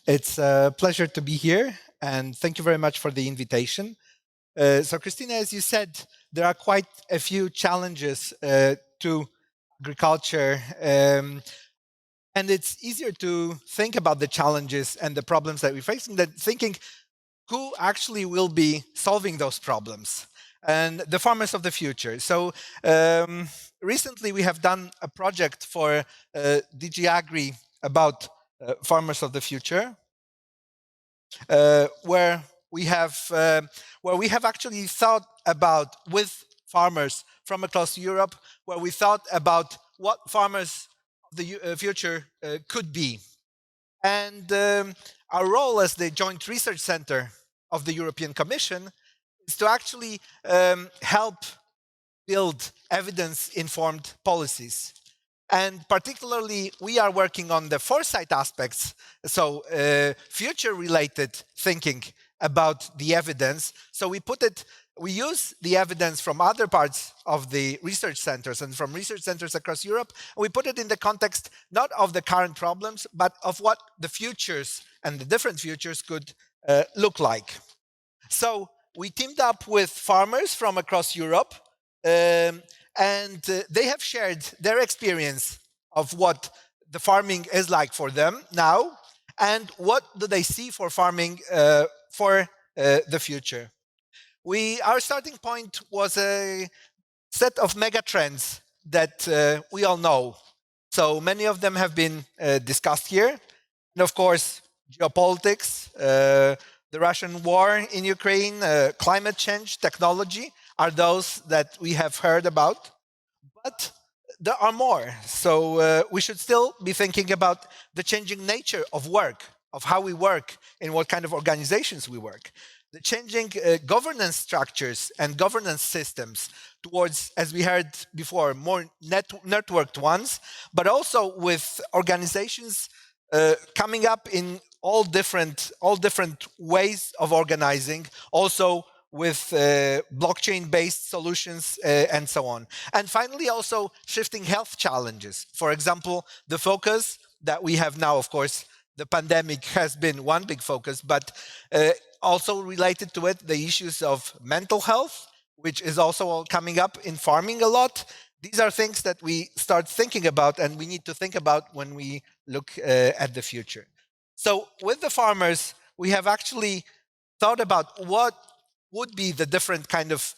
It's a pleasure to be here, and thank you very much for the invitation. So, Christina, as you said, there are quite a few challenges to agriculture, and it's easier to think about the challenges and the problems that we're facing than thinking who actually will be solving those problems and the farmers of the future. So, recently we have done a project for DG Agri about farmers of the future, where we have actually thought about with farmers from across Europe, where we thought about what farmers of the future could be. And our role as the Joint Research Center of the European Commission is to actually help build evidence-informed policies. And particularly, we are working on the foresight aspects, so future-related thinking about the evidence. So we use the evidence from other parts of the research centers and from research centers across Europe, and we put it in the context not of the current problems, but of what the futures and the different futures could look like. So we teamed up with farmers from across Europe, and they have shared their experience of what the farming is like for them now, and what do they see for farming for the future. Our starting point was a set of mega trends that we all know. So many of them have been discussed here. And of course, geopolitics, the Russian war in Ukraine, climate change, technology are those that we have heard about. But there are more. So we should still be thinking about the changing nature of work, of how we work, in what kind of organizations we work. The changing governance structures and governance systems towards, as we heard before, more networked ones, but also with organizations coming up in all different ways of organizing, also with blockchain-based solutions and so on. And finally, also shifting health challenges. For example, the focus that we have now, of course, the pandemic has been one big focus, but also related to it, the issues of mental health, which is also coming up in farming a lot. These are things that we start thinking about and we need to think about when we look at the future. So with the farmers, we have actually thought about what would be the different kind of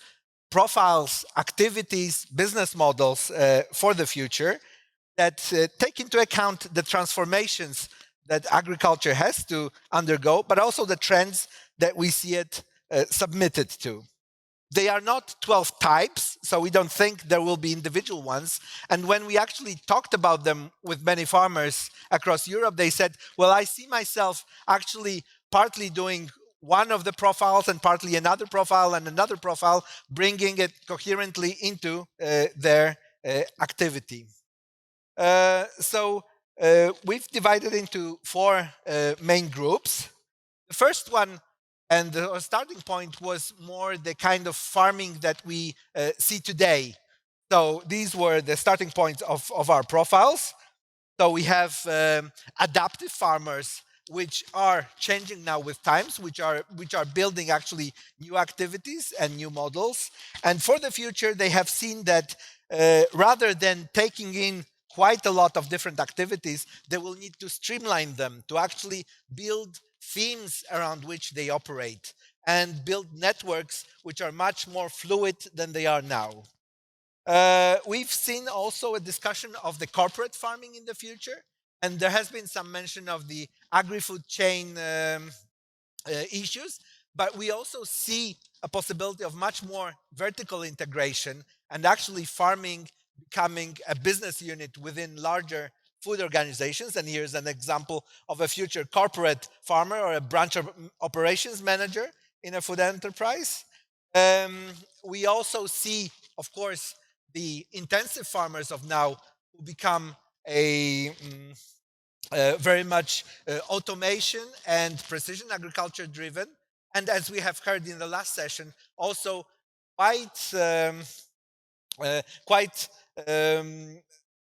profiles, activities, business models for the future that take into account the transformations that agriculture has to undergo, but also the trends that we see it submitted to. They are not 12 types, so we don't think there will be individual ones. And when we actually talked about them with many farmers across Europe, they said, well, I see myself actually partly doing one of the profiles and partly another profile and another profile, bringing it coherently into their activity. So we've divided into four main groups. The first one, and the starting point, was more the kind of farming that we see today. So these were the starting points of our profiles. So we have adaptive farmers, which are changing now with times, which are building actually new activities and new models. And for the future, they have seen that rather than taking in quite a lot of different activities, they will need to streamline them to actually build themes around which they operate and build networks which are much more fluid than they are now. We've seen also a discussion of the corporate farming in the future, and there has been some mention of the agri-food chain issues, but we also see a possibility of much more vertical integration and actually farming becoming a business unit within larger food organizations. And here's an example of a future corporate farmer or a branch operations manager in a food enterprise. We also see, of course, the intensive farmers of now who become very much automation and precision agriculture driven. And as we have heard in the last session, also quite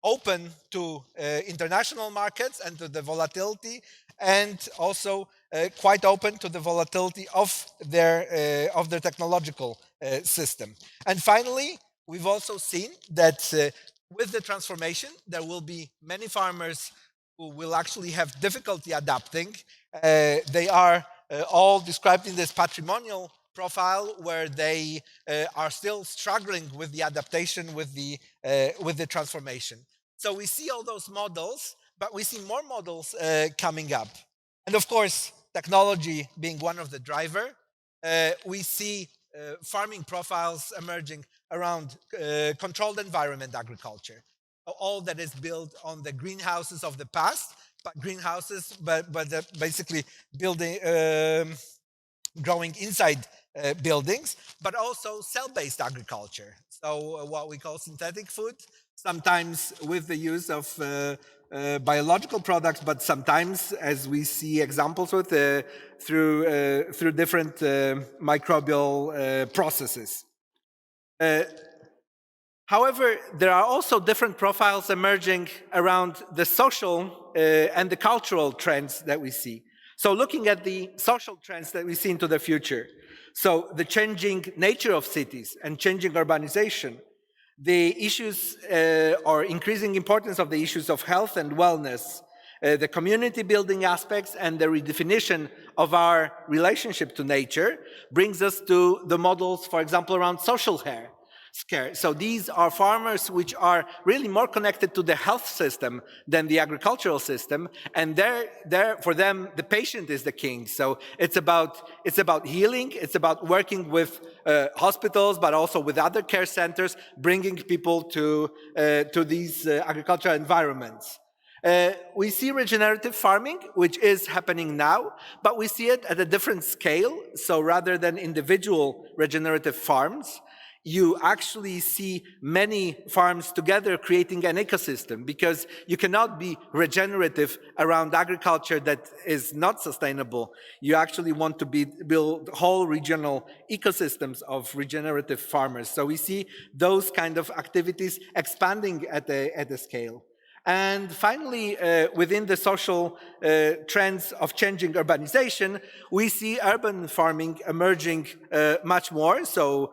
open to international markets and to the volatility and also quite open to the volatility of their technological system. And finally, we've also seen that with the transformation, there will be many farmers who will actually have difficulty adapting. They are all described in this patrimonial profile where they are still struggling with the adaptation with the transformation. So we see all those models, but we see more models coming up. And of course, technology being one of the driver, we see farming profiles emerging around controlled environment agriculture. All that is built on the greenhouses of the past, but greenhouses, but basically building, growing inside buildings, but also cell-based agriculture. So what we call synthetic food, sometimes with the use of biological products, but sometimes, as we see examples with, through different microbial processes. However, there are also different profiles emerging around the social and the cultural trends that we see. So looking at the social trends that we see into the future, so the changing nature of cities and changing urbanization, the issues or increasing importance of the issues of health and wellness, the community building aspects and the redefinition of our relationship to nature brings us to the models, for example, around social care. So these are farmers which are really more connected to the health system than the agricultural system, and for them the patient is the king. So it's about healing, it's about working with hospitals, but also with other care centers, bringing people to these agricultural environments. We see regenerative farming, which is happening now, but we see it at a different scale. So rather than individual regenerative farms, you actually see many farms together creating an ecosystem, because you cannot be regenerative around agriculture that is not sustainable. You actually want to build whole regional ecosystems of regenerative farmers. So we see those kind of activities expanding at a scale. And finally, within the social trends of changing urbanization, we see urban farming emerging much more. So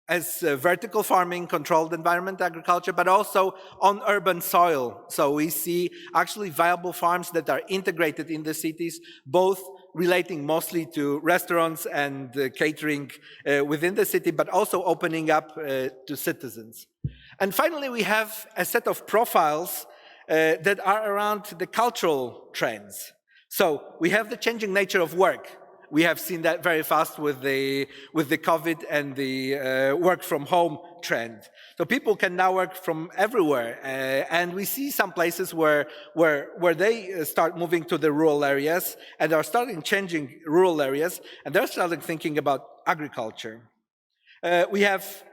as vertical farming, controlled environment agriculture, but also on urban soil. So we see actually viable farms that are integrated in the cities, both relating mostly to restaurants and catering within the city, but also opening up to citizens. And finally, we have a set of profiles that are around the cultural trends. So we have the changing nature of work. We have seen that very fast with the COVID and the work from home trend. So people can now work from everywhere, and we see some places where they start moving to the rural areas and are starting changing rural areas, and they're starting thinking about agriculture.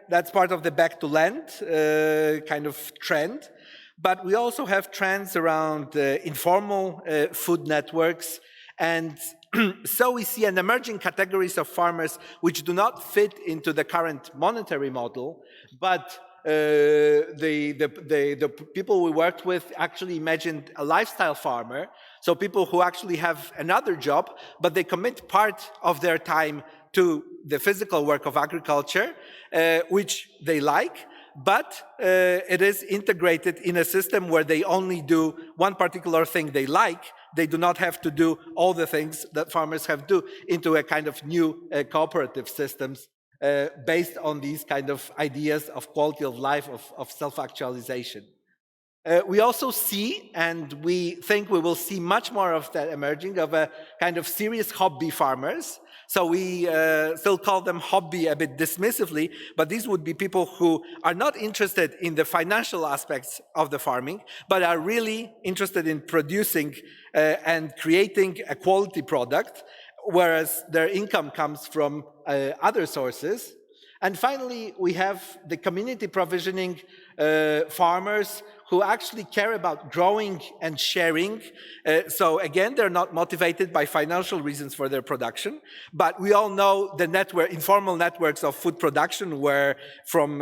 That's part of the back to land kind of trend, but we also have trends around informal food networks, and so we see an emerging categories of farmers which do not fit into the current monetary model, but the people we worked with actually imagined a lifestyle farmer, so people who actually have another job, but they commit part of their time to the physical work of agriculture, which they like, but it is integrated in a system where they only do one particular thing they like. They do not have to do all the things that farmers have to do into a kind of new cooperative systems based on these kind of ideas of quality of life, of self-actualization. We also see, and we think we will see much more of that emerging, of a kind of serious hobby farmers. So we still call them hobby a bit dismissively, but these would be people who are not interested in the financial aspects of the farming, but are really interested in producing and creating a quality product, whereas their income comes from other sources. And finally, we have the community provisioning farmers who actually care about growing and sharing. So again, they're not motivated by financial reasons for their production, but we all know the informal networks of food production, where from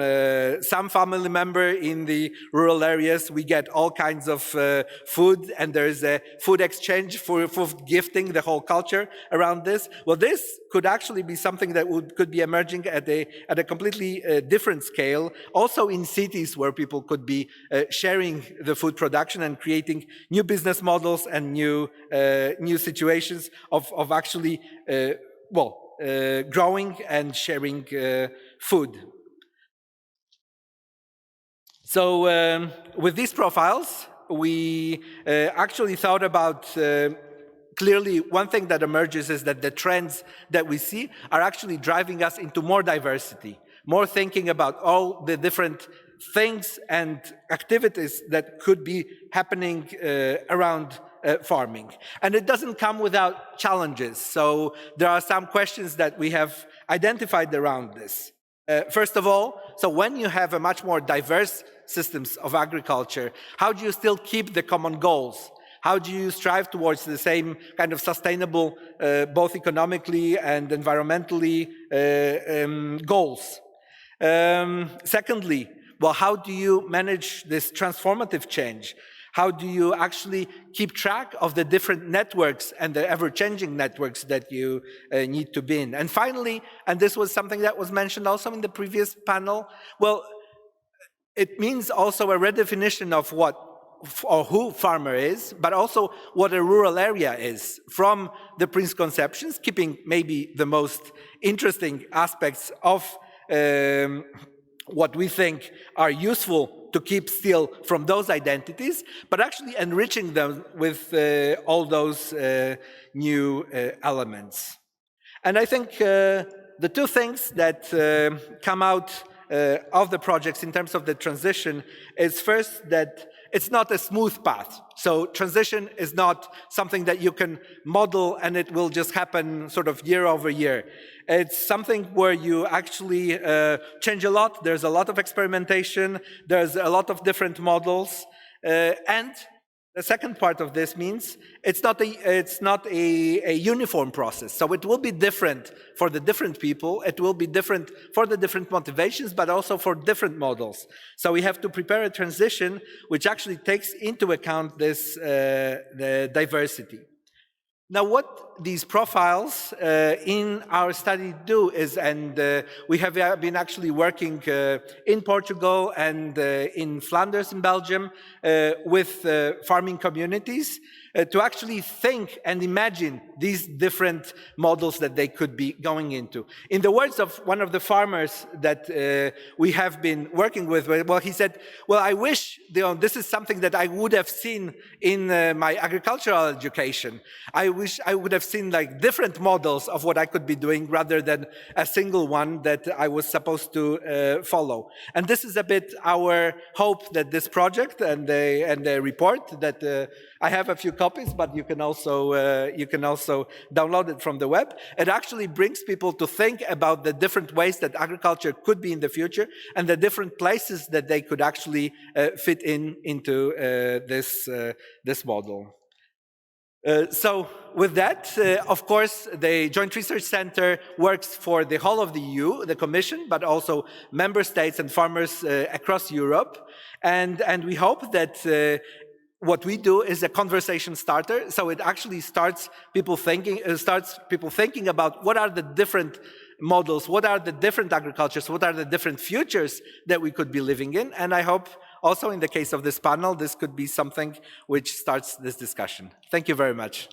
some family member in the rural areas, we get all kinds of food, and there's a food exchange for gifting, the whole culture around this. Well, this could actually be something that could be emerging at a completely different scale, also in cities where people could be sharing the food production and creating new business models and new situations of actually growing and sharing food. So with these profiles, we actually thought about clearly, one thing that emerges is that the trends that we see are actually driving us into more diversity, more thinking about all the different things and activities that could be happening around farming. And it doesn't come without challenges. So there are some questions that we have identified around this. First of all, so when you have a much more diverse systems of agriculture, how do you still keep the common goals? How do you strive towards the same kind of sustainable, both economically and environmentally, goals? Secondly, well, how do you manage this transformative change? How do you actually keep track of the different networks and the ever-changing networks that you need to be in? And finally, and this was something that was mentioned also in the previous panel, well, it means also a redefinition of what or who farmer is, but also what a rural area is, from the preconceptions, keeping maybe the most interesting aspects of what we think are useful to keep still from those identities, but actually enriching them with all those new elements. And I think the two things that come out of the projects in terms of the transition is, first, that it's not a smooth path. So transition is not something that you can model and it will just happen sort of year over year. It's something where you actually change a lot. There's a lot of experimentation. There's a lot of different models. And the second part of this means it's not a uniform process. So it will be different for the different people. It will be different for the different motivations, but also for different models. So we have to prepare a transition which actually takes into account this the diversity. Now, what these profiles in our study do is, and we have been actually working in Portugal and in Flanders in Belgium with farming communities to actually think and imagine these different models that they could be going into. In the words of one of the farmers that we have been working with, well, he said, well, I wish this is something that I would have seen in my agricultural education. I wish I would have seen like different models of what I could be doing rather than a single one that I was supposed to follow. And this is a bit our hope, that this project and the report that I have a few copies, but you can also download it from the web. It actually brings people to think about the different ways that agriculture could be in the future and the different places that they could actually fit into this model. So with that, of course, the Joint Research Center works for the whole of the EU, the Commission, but also member states and farmers across Europe. And we hope that what we do is a conversation starter. So it actually starts people thinking about what are the different models, what are the different agricultures, what are the different futures that we could be living in. And I hope also in the case of this panel, this could be something which starts this discussion. Thank you very much.